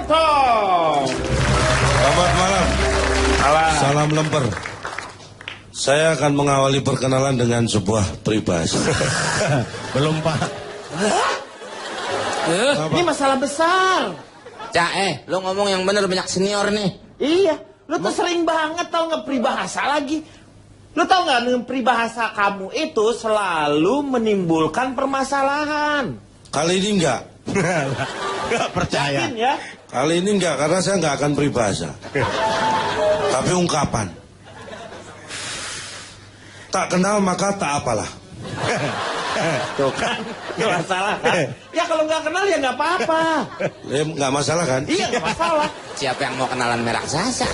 Lontong. Selamat malam. Malam. Salam lemper. Saya akan mengawali perkenalan dengan sebuah peribahasa. Belum, Pak. Ini masalah besar. Cak, lu ngomong yang bener, banyak senior nih. Iya, lu tuh sering banget tau nggak peribahasa lagi. Lu tau nggak dengan peribahasa kamu itu selalu menimbulkan permasalahan. Kali ini enggak. Gak percaya. Yakin ya? Kali ini enggak, karena saya enggak akan peribahasa. Tapi ungkapan. Tak kenal maka tak apalah. Tuh kan, gak masalah kan? Ya kalau nggak kenal ya nggak apa-apa. Enggak masalah kan? Iya nggak masalah. Siapa yang mau kenalan merah sasa?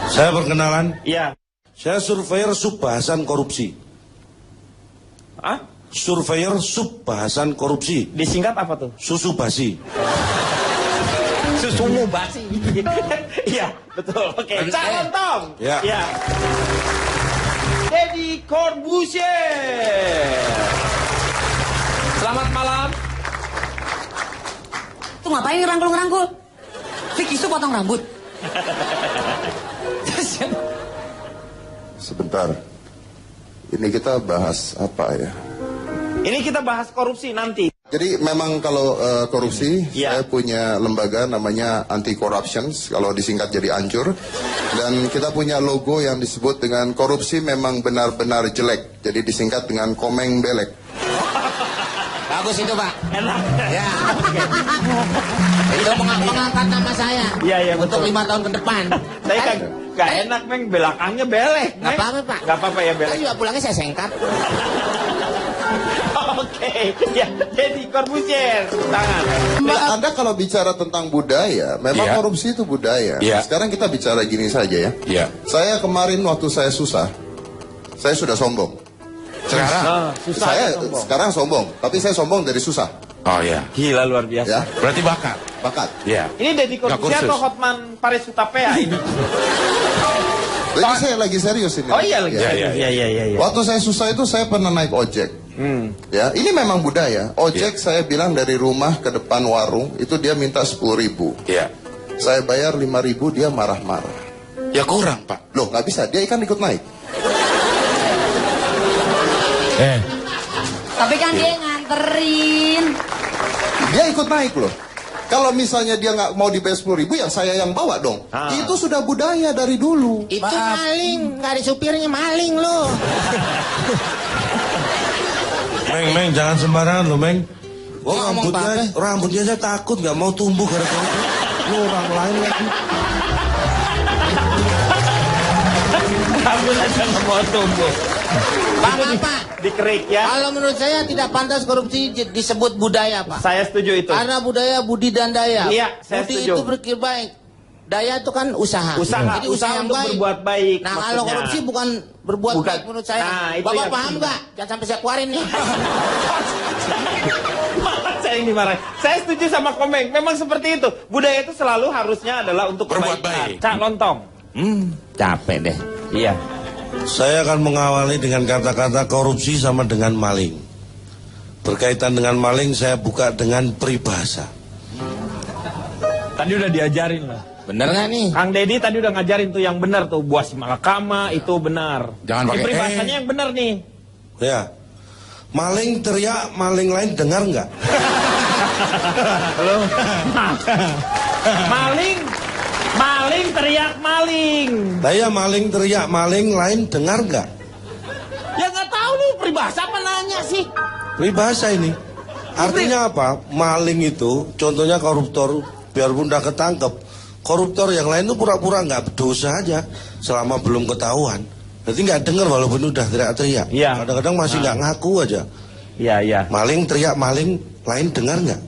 Saya perkenalan. Iya. Saya surveyor subbahasan korupsi. Hah? Surveyor subbahasan korupsi. Disingkat apa tuh? Susu basi. Susumu basi. Iya, betul. Oke, Cak Lontong. Ya. Iya. Deddy Corbuzier. Selamat malam. Tuh ngapain ngerangkul-ngerangkul? Vicky itu potong rambut. Sebentar. Ini kita bahas apa ya? Ini kita bahas korupsi nanti. Jadi memang kalau korupsi, Iya. saya punya lembaga namanya Anti Corruption, kalau disingkat jadi ANCUR. Dan kita punya logo yang disebut dengan korupsi memang benar-benar jelek. Jadi disingkat dengan Komeng Belek. Bagus itu, Pak. Enak. Ya. Itu mengangkat nama saya. Iya, iya, Untuk betul. 5 tahun ke depan. Saya gak enak, Meng. Belakangnya belek. Nggak apa-apa, Pak. Gak apa-apa ya, Kan belek. juga pulangnya saya sengkat. Oke. Ya, Deddy Corbuzier. Tangan. Nah, Anda kalau bicara tentang budaya, memang Iya. korupsi itu budaya. Iya. Sekarang kita bicara gini saja ya. Iya. Saya kemarin waktu saya susah, saya sudah sombong. Sekarang? Susah Saya ya, sombong. sekarang sombong, tapi saya sombong dari susah. Oh ya. Gila, luar biasa. Ya, Berarti bakat. bakat. Ya. Ini Deddy Corbuzier kursus. atau Hotman Paris Hutapea ini? Jadi saya lagi serius ini. Oh iya, lagi. Ya. Iya. Waktu saya susah itu saya pernah naik ojek. Ya, ini memang budaya. Ojek saya bilang dari rumah ke depan warung itu dia minta 10.000. Iya. Saya bayar 5.000, dia marah-marah. Ya kurang, Pak. Loh, nggak bisa, dia kan ikut naik. Tapi kan dia nganterin. Dia ikut naik loh. Kalau misalnya dia nggak mau dibayar 10.000, ya saya yang bawa dong. Itu sudah budaya dari dulu. Itu maling, nggak ada supirnya, maling lo. Meng, jangan sembarangan lo, Meng. Wah, Dia ngomong rambutnya saya takut nggak mau tumbuh gara-gara itu. Lo orang lain lagi. Kamu aja nggak mau tumbuh. Pak. Dikerik ya. Kalau menurut saya tidak pantas korupsi disebut budaya, Pak. Saya setuju itu. Karena budaya budi dan daya. Iya, saya Budi setuju. itu berpikir baik. Daya itu kan usaha. Usaha, Jadi usaha yang untuk baik. berbuat baik. Nah, maksudnya. kalau korupsi bukan berbuat Bukan. baik menurut saya. Nah, itu Bapak yang paham penting. nggak? Jangan sampai saya keluarin nih. Malah saya ini marah. Saya setuju sama Komeng. Memang seperti itu. Budaya itu selalu harusnya adalah untuk Berbuat kebaikan. baik. Cak Lontong. Capek deh. Iya. Saya akan mengawali dengan kata-kata korupsi sama dengan maling. Berkaitan dengan maling, saya buka dengan peribahasa. Tadi udah diajarin lah. Bener nggak nih? Kang Deddy tadi udah ngajarin tuh yang benar tuh. Buah si malakama itu benar. Jangan pakai peribahasanya yang benar nih. Ya. Maling teriak, maling lain dengar nggak? Halo. Maling teriak maling. Saya maling teriak, maling lain dengar nggak? Ya nggak tahu nih peribahasa apa nanya sih. Peribahasa ini. Artinya apa? Maling itu, contohnya koruptor, biarpun udah ketangkep, koruptor yang lain itu pura-pura nggak berdosa aja selama belum ketahuan. Berarti nggak dengar walaupun udah teriak-teriak. Iya. Kadang-kadang masih nggak ngaku aja. Iya. Maling teriak, maling lain dengar nggak?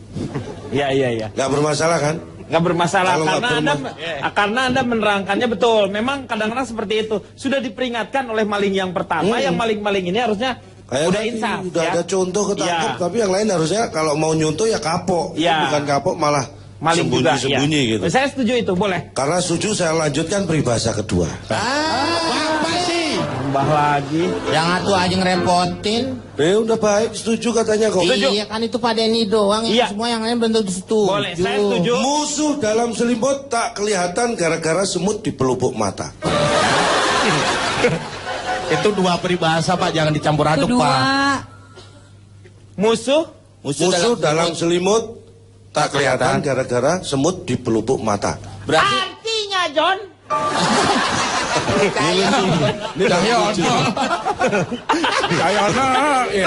Iya. Nggak bermasalah kan? Nggak bermasalah Kalau nggak karena anda menerangkannya betul. Memang kadang-kadang seperti itu. Sudah diperingatkan oleh maling yang pertama, yang maling-maling ini harusnya Kayak udah tadi insaf. udah ya. ada contoh ketangkep, Iya. tapi yang lain harusnya kalau mau nyontoh ya kapok. Iya. Bukan kapok malah Maling juga. sembunyi Ya. gitu. Saya setuju itu boleh. Karena setuju saya lanjutkan peribahasa kedua. Apa sih? nambah lagi. Yang atuh aja ngerepotin. Udah baik, setuju katanya kok. Iya kan itu Pak Denny doang. Iya. Semua yang lain belum tentu setuju. Boleh, saya setuju. Musuh dalam selimut tak kelihatan gara-gara semut di pelupuk mata. Itu dua peribahasa Pak, jangan dicampur aduk Kedua. Pak. Musuh? Musuh dalam selimut tak kelihatan gara-gara semut di pelupuk mata. Berarti Artinya, John? Cahyono. Cahyono. Iya.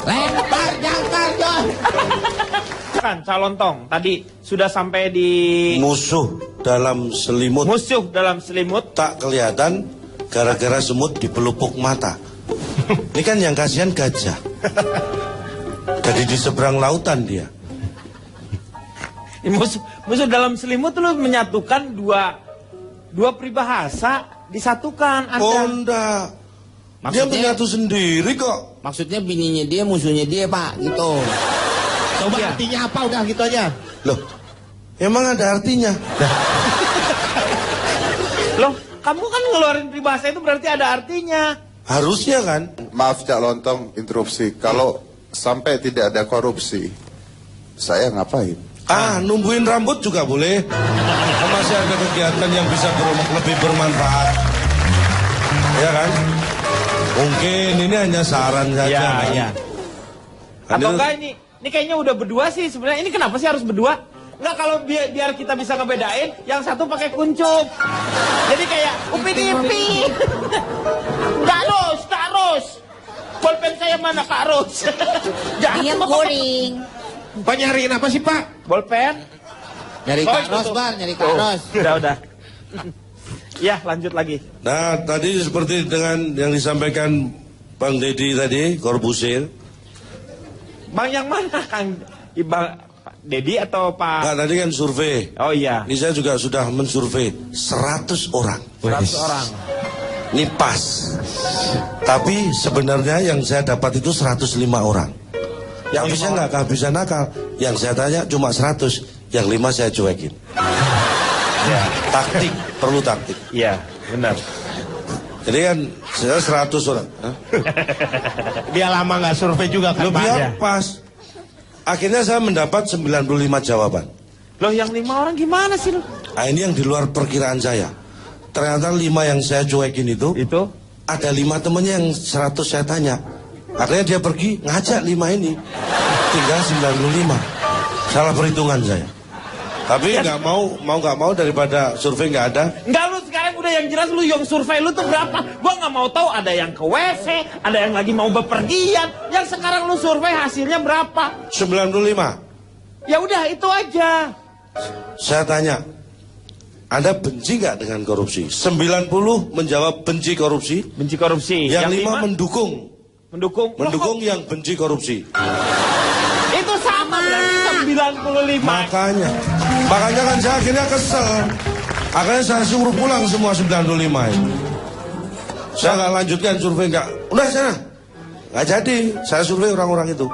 lempar jangkar John. Kan, calon tong. Tadi sudah sampai di Musuh dalam selimut musuh dalam selimut. tak kelihatan gara-gara semut di pelupuk mata. Ini kan yang kasihan gajah. Jadi di seberang lautan dia. Musuh dalam selimut lu menyatukan dua peribahasa disatukan. Honda. Dia menyatu sendiri kok. Maksudnya bininya dia, musuhnya dia Pak, gitu. Coba Iya. artinya apa, udah gitu aja. Loh, emang ada artinya? Loh, kamu kan ngeluarin peribahasa itu berarti ada artinya. Harusnya kan? Maaf Cak Lontong, interupsi. Kalau sampai tidak ada korupsi, saya ngapain? Numbuhin rambut juga boleh. Masih ada kegiatan yang bisa lebih bermanfaat. Ya kan? Mungkin ini hanya saran saja. Iya, kan? iya. Atau enggak ini kayaknya udah berdua sih sebenarnya. Ini kenapa sih harus berdua? Enggak, kalau biar kita bisa ngebedain, yang satu pakai kuncup. Jadi kayak Upin Ipin. Nggak harus. Pulpen saya mana Kak Ros? Ayam goreng. Pak nyariin apa sih Pak? Bolpen? Nyari Oh, Kak itu Ros tuh. Bar, nyari Kak Ros. Udah. Ya, lanjut lagi. Nah, tadi seperti dengan yang disampaikan Bang Deddy tadi, Corbusier. Bang yang mana, Kang? Bang Deddy atau Pak? Nah, tadi kan survei. Oh iya, Ini saya juga sudah mensurvei 100 orang. 100 orang. Ini pas. Tapi sebenarnya yang saya dapat itu 105 orang. Yang bisa nggak kehabisan akal. Yang saya tanya cuma 100. Yang 5 saya cuekin. Ya, Taktik, perlu taktik. iya, benar. Jadi kan saya 100 orang. Hah? Dia lama nggak survei juga kan Loh, Pak? biar ya. pas. Akhirnya saya mendapat 95 jawaban. Loh, yang 5 orang gimana sih lo? Nah, ini yang di luar perkiraan saya. Ternyata 5 yang saya cuekin itu Itu? ada 5 temennya yang 100 saya tanya. Akhirnya dia pergi ngajak 5 ini. Tinggal 95. Salah perhitungan saya. Tapi nggak mau daripada survei nggak ada. Enggak, lu sekarang udah yang jelas lu yang survei lu tuh berapa? Gua nggak mau tahu ada yang ke WC, ada yang lagi mau bepergian. Yang sekarang lu survei hasilnya berapa? 95. Ya udah itu aja. Saya tanya, Anda benci nggak dengan korupsi? 90 menjawab benci korupsi. Benci korupsi. Yang 5 lima mendukung. mendukung. Loh, Mendukung yang benci korupsi. kok itu sama berarti 95. Makanya kan saya akhirnya kesel. Akhirnya saya suruh pulang semua 95 itu. Saya nggak lanjutkan survei, nggak. Udah sana. Nggak jadi. Saya survei orang-orang itu.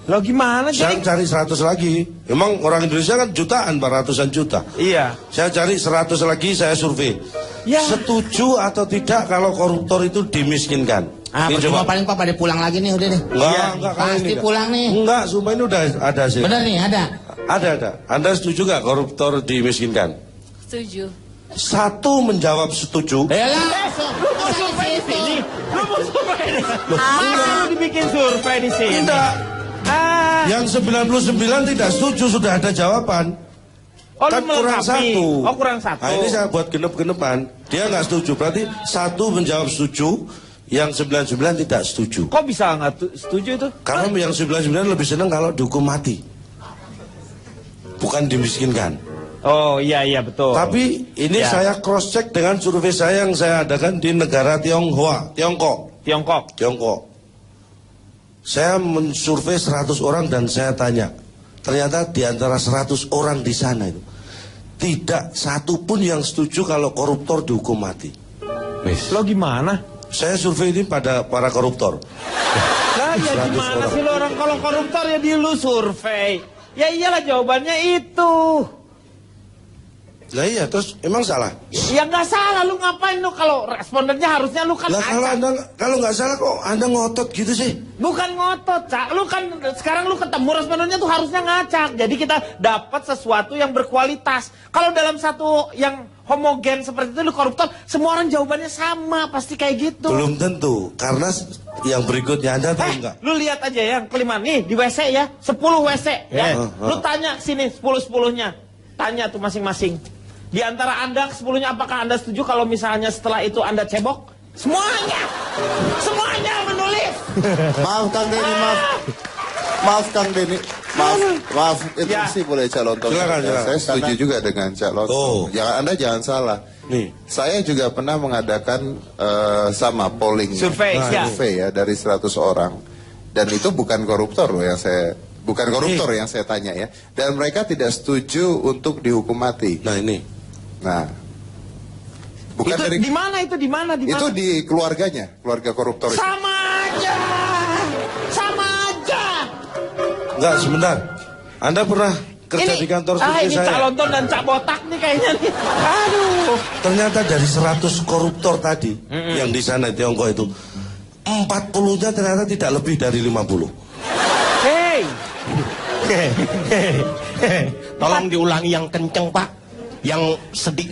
Loh gimana Saya jadi? cari 100 lagi. Emang orang Indonesia kan jutaan, 400-an juta. Iya. Saya cari 100 lagi, saya survei. Ya. Setuju atau tidak kalau koruptor itu dimiskinkan? Ini Percuma paling Pak pada pulang lagi nih udah nih. Enggak, kali Pasti ini, pulang nih. Enggak, sumpah ini udah ada sih. Bener nih, ada. Ada. Anda setuju nggak koruptor dimiskinkan? Setuju. 1 menjawab setuju. Yalah. Lu mau survei di sini? Lu mau survei di sini? Masa lu dibikin survei di sini? Enggak. Ah. Yang 99 tidak setuju, sudah ada jawaban. Oh, Kan lu kurang melengkapi. 1. Oh, kurang 1. Nah, ini saya buat genep-genepan. Dia nggak setuju. Berarti 1 menjawab setuju, yang 99 tidak setuju. Kok bisa nggak setuju itu? Karena yang 99 lebih senang kalau dihukum mati. Bukan dimiskinkan. Oh iya betul. Tapi ini Ya. saya cross check dengan survei saya yang saya adakan di negara Tiongkok. Saya mensurvei 100 orang dan saya tanya. Ternyata di antara 100 orang di sana itu tidak satu pun yang setuju kalau koruptor dihukum mati. Lo gimana? Saya survei ini pada para koruptor. Lah ya 100 gimana orang. sih lo orang kalau koruptor ya di lu survei. Ya iyalah jawabannya itu. Lah iya, terus emang salah? Ya nggak salah, lu ngapain lu kalau respondennya harusnya lu kan Lah kalau nggak salah kok Anda ngotot gitu sih? Bukan ngotot, Cak. Lu kan sekarang lu ketemu respondennya tuh harusnya ngacak. Jadi kita dapat sesuatu yang berkualitas. Kalau dalam satu yang homogen seperti itu lu koruptor, semua orang jawabannya sama, pasti kayak gitu. Belum tentu, karena yang berikutnya Anda tahu nggak? Lu lihat aja yang kelima nih di WC ya, 10 WC ya. Lu tanya sini 10-10-nya. Tanya tuh masing-masing. Di antara Anda 10-nya apakah Anda setuju kalau misalnya setelah itu Anda cebok? Semuanya menulis. Maaf Kang Denny, maaf Kang Denny, maaf itu Ya. sih boleh Cak Lontong. Silakan. Saya setuju juga dengan Cak Lontong. Anda jangan salah. Nih. Saya juga pernah mengadakan sama polling, Survei, ya. survei ya dari 100 orang, dan itu bukan koruptor loh yang saya. Bukan koruptor yang saya tanya ya. Dan mereka tidak setuju untuk dihukum mati. Nah ini. Nah, bukan Itu dari di mana itu? Di mana? itu di keluarganya, keluarga koruptor itu. Sama aja. Enggak, sebentar. Anda pernah kerja di kantor survei ini saya? Cak Lontong dan Cak Botak nih kayaknya nih. Aduh. Ternyata dari 100 koruptor tadi yang di sana di Tiongkok itu 40-nya ternyata tidak lebih dari 50. Hey. Tolong diulangi yang kenceng Pak. Yang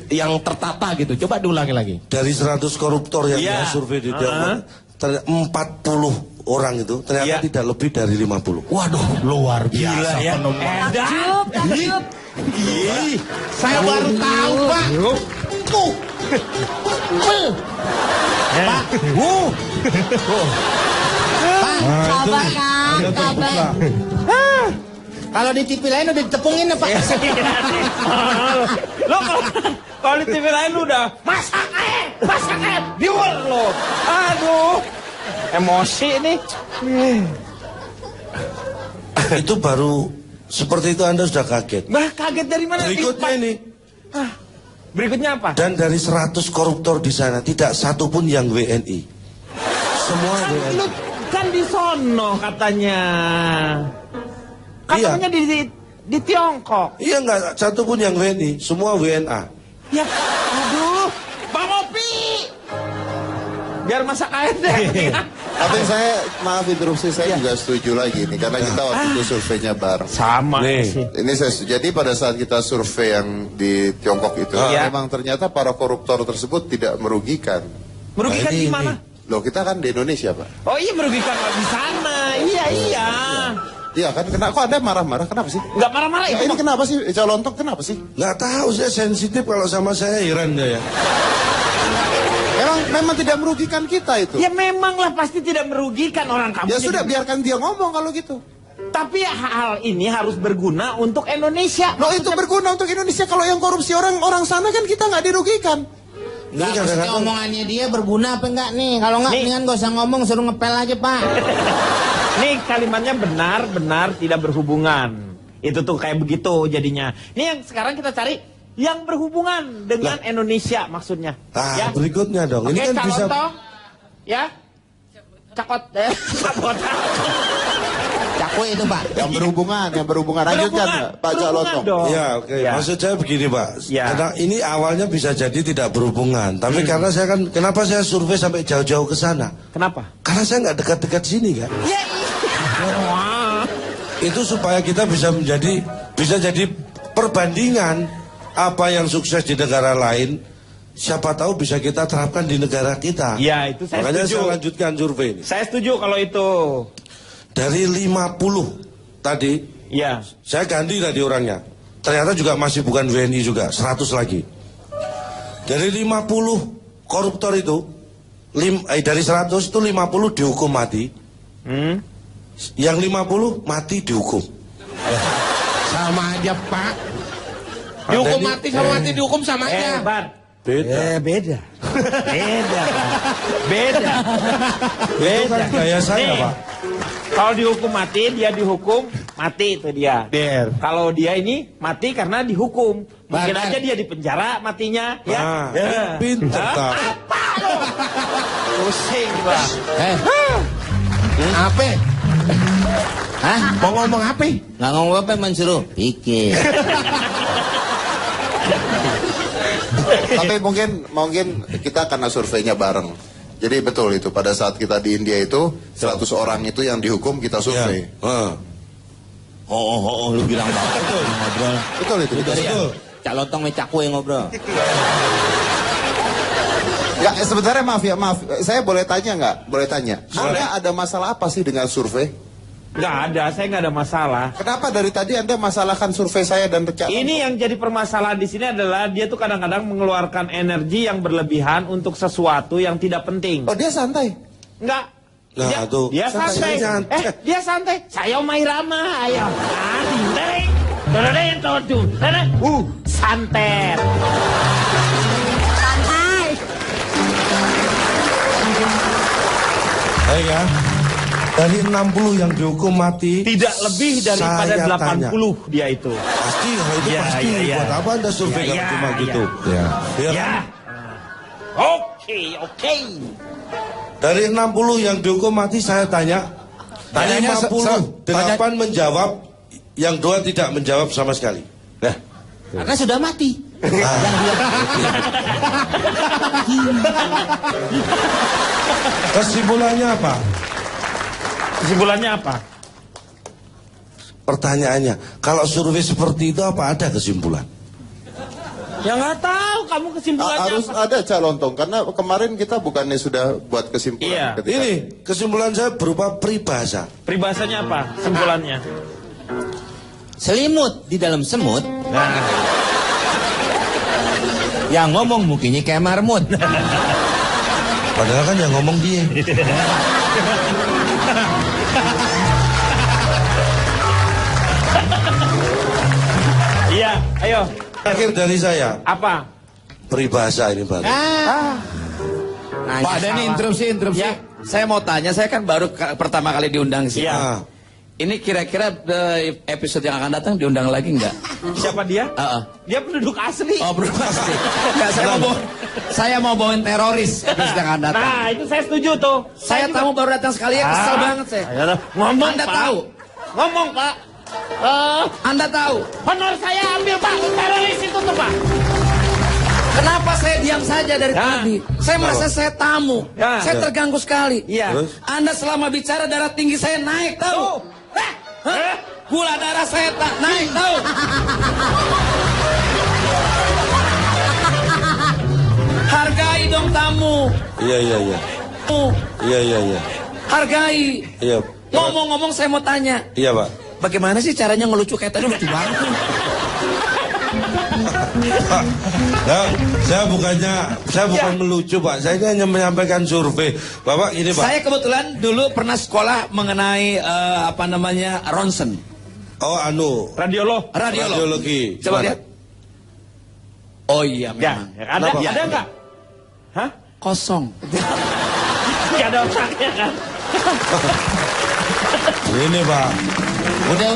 yang tertata gitu. Coba diulangi lagi. Dari 100 koruptor yang Iya. saya survei di Tiongkok, ternyata 40 orang itu ternyata Iya. tidak lebih dari 50. Waduh, luar biasa ya. fenomena. Takjub. Ih, saya baru tahu Pak. Tuh. Pak. Sabar kan, sabar. Kalau di TV lain udah ditepungin apa? Lo kalau di TV lain lu udah masak air, viewer lo. Aduh. Emosi nih. Itu baru seperti itu Anda sudah kaget. Bah, kaget dari mana? Berikutnya ini. Berikutnya apa? Dan dari 100 koruptor di sana tidak satu pun yang WNI. Semua WNI. Lu kan di sono katanya. Katanya di Tiongkok. Iya enggak satu pun yang WNI, semua WNA. Ya, aduh, Bang Opi. Biar masak air deh. Tapi saya, maaf interupsi, saya juga setuju lagi nih, karena kita waktu itu surveinya bareng. Sama Nih. sih. Ini saya jadi pada saat kita survei yang di Tiongkok itu, Iya. memang ternyata para koruptor tersebut tidak merugikan. Merugikan Nah, ini- gimana? Loh, kita kan di Indonesia, Pak. Oh iya, merugikan di sana. Iya. Iya kan, kok Anda marah-marah? Kenapa sih? Nggak marah-marah Ya, itu. ini Bang. kenapa sih? Cak Lontong kenapa sih? Nggak tahu, saya sensitif kalau sama saya heran ya. Memang tidak merugikan kita itu. Ya memang lah pasti tidak merugikan orang kamu. Ya sudah, biarkan dia ngomong kalau gitu. Tapi hal ini harus berguna untuk Indonesia. Loh, itu berguna untuk Indonesia. Kalau yang korupsi orang sana kan kita nggak dirugikan. Ini Nggak, maksudnya kadang-kadang omongannya dia berguna apa enggak nih? Kalau enggak, Nih. mendingan gak usah ngomong, suruh ngepel aja Pak. Nih kalimatnya benar-benar tidak berhubungan. Itu tuh kayak begitu jadinya. Nih yang sekarang kita cari yang berhubungan dengan Indonesia maksudnya. Ah, berikutnya dong. Ini Oke, kan Cak bisa Lontong. Ya. Cakot. Cakot. Cakwe itu Pak. Yang berhubungan. Lanjutkan Pak Cak Lontong. dong. Ya, oke. Ya. Maksud saya begini, Pak. Ya. Karena ini awalnya bisa jadi tidak berhubungan, tapi karena saya kan, kenapa saya survei sampai jauh-jauh ke sana? Kenapa? Karena saya nggak dekat-dekat sini kan. Ya Wah. Itu supaya kita bisa jadi perbandingan apa yang sukses di negara lain. Siapa tahu bisa kita terapkan di negara kita. Ya, itu saya Makanya setuju. saya lanjutkan survei ini. Saya setuju kalau itu. Dari 50 tadi, Ya. saya ganti tadi orangnya. Ternyata juga masih bukan WNI juga, 100 lagi. Dari 50 koruptor itu, dari 100 itu 50 dihukum mati. Yang 50 mati dihukum. Sama aja Pak. Dihukum Ada mati sama mati dihukum sama aja. Bar. Beda. Beda. Beda. Itu kan gaya saya, Nih, Pak. Kalau dihukum mati, dia dihukum mati itu dia. Der. Kalau dia ini mati karena dihukum. Mungkin Bar. aja dia di penjara matinya, ya. Nah, Ya. pinter tak. Apa lo? Pusing gua. Apa? Hah? Mau ngomong apa? Nggak ngomong apa, men suruh pikir. Tapi mungkin kita karena surveinya bareng. Jadi betul itu pada saat kita di India itu 100 orang itu yang dihukum kita survei. Ya. Lu bilang banget tuh ngobrol. Betul itu. Betul. Cak Lontong me Cak Kue ngobrol. Ya sebenarnya maaf. Saya boleh tanya nggak? Boleh tanya. Anda ada masalah apa sih dengan survei? Nggak ada, saya nggak ada masalah. Kenapa dari tadi Anda masalahkan survei saya dan Cak Lontong? Ini yang jadi permasalahan di sini adalah dia tuh kadang-kadang mengeluarkan energi yang berlebihan untuk sesuatu yang tidak penting. Oh dia santai. Enggak. Nah, tuh. Dia santai. Santai. Dia santai. Saya Omah Irama, ayo. Santet. Santai. Baik ya. Dari 60 yang dihukum mati, Tidak lebih daripada saya 80 tanya. dia itu. Pasti, hal itu Ya, pasti. ya. Buat apa Anda survei Ya, kalau ya, cuma ya. gitu? Ya. Ya. Ya. Oke. Dari 60 yang dihukum mati saya tanya. Tanyanya 58 menjawab, yang 2 tidak menjawab sama sekali. Nah, Karena sudah mati. kesimpulannya apa? Kesimpulannya apa? Pertanyaannya, kalau survei seperti itu apa ada kesimpulan? Ya nggak tahu kamu kesimpulannya Harus apa. ada Cak Lontong karena kemarin kita bukannya sudah buat kesimpulan. Iya. ketika- Ini kesimpulan saya berupa peribahasa. Peribahasanya apa? Kesimpulannya. Selimut di dalam semut. Nah, Yang ngomong mukanya kayak marmut. Padahal kan yang ngomong dia. iya, ayo. Akhir dari saya, Apa? peribahasa ini baru. Pak Denny interupsi. Ya. Saya mau tanya, saya kan baru pertama kali diundang sih. Iya. Ah, Ini kira-kira episode yang akan datang diundang lagi nggak? Siapa dia? Dia penduduk asli. Oh belum pasti. Nggak, saya mau bawain teroris episode yang akan datang. Nah, itu saya setuju tuh. Saya juga- tamu baru datang sekali ya, kesel banget saya. Ngomong, Anda Pak. tahu? Ngomong, Pak. Anda tahu Honor saya ambil, Pak. Teroris itu tuh, Pak. kenapa saya diam saja dari tadi? Saya merasa saya tamu. Ya. Saya terganggu sekali. Iya. Terus? Anda selama bicara darah tinggi saya naik tahu? Hah? Gula darah saya tak naik tahu? Hargai dong tamu. iya. Iya. Hargai. Iya. Ngomong-ngomong saya mau tanya. Iya, Pak. Bagaimana sih caranya ngelucu kayak tadi? Lucu banget. Nah, saya bukan melucu, Pak. Saya ini hanya menyampaikan survei. Bapak ini, Pak. Saya kebetulan dulu pernah sekolah mengenai ronsen. Oh, Radiolog. radiologi. Coba Gimana? lihat. Oh iya Ya, memang. ada Kenapa? ada enggak? Hah? Kosong. Enggak ada otaknya kan? Ini, Pak. Udah.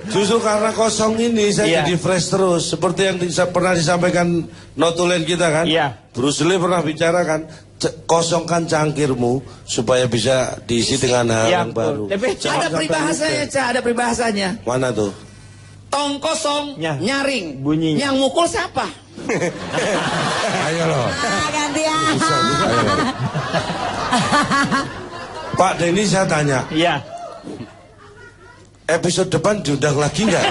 Justru karena kosong ini saya Iya. jadi fresh terus. Seperti yang pernah disampaikan notulen kita kan. Iya. Bruce Lee pernah bicara kan, kosongkan cangkirmu supaya bisa diisi dengan hal Iya, yang betul. baru. Tapi Jangan Ada sampai peribahasanya, lupa. Ca, ada peribahasanya. Mana tuh? Tong kosong, Ya. nyaring. Bunyinya. Yang mukul siapa? Ayo loh. Gantian. Pak Denny saya tanya, Iya. episode depan diundang lagi nggak?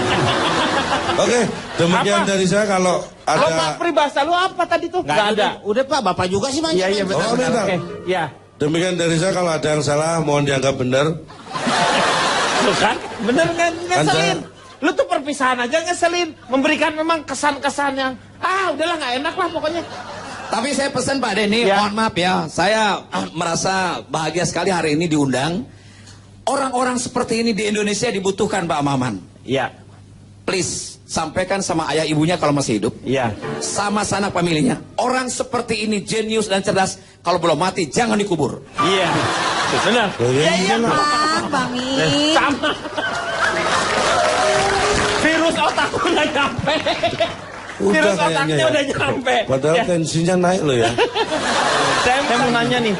Oke, demikian Apa? dari saya. Kalau Lo Pak, ada, peribahasa lu apa tadi tuh? Enggak ada. Udah Pak, Bapak juga sih Iya, iya, Oh, benar. bentar. Oke. Iya. demikian dari saya. Kalau ada yang salah, mohon dianggap benar. Lu kan? Bener kan? Ngeselin. Anda- Lu tuh perpisahan aja ngeselin. Memberikan memang kesan-kesan yang, udahlah nggak enak lah pokoknya. Tapi saya pesan Pak Denny, Ya. mohon maaf ya. Saya merasa bahagia sekali hari ini diundang. Orang-orang seperti ini di Indonesia dibutuhkan Pak Maman. Iya. Please, sampaikan sama ayah ibunya kalau masih hidup. Iya. Sama sanak familinya. Orang seperti ini jenius dan cerdas. Kalau belum mati, jangan dikubur. Iya. Benar. Iya, Bang Mi. Sama. Virus otak udah nyampe. Virus otaknya kayaknya ya. udah nyampe. Padahal Ya. tensinya naik loh ya. Saya mau nanya nih.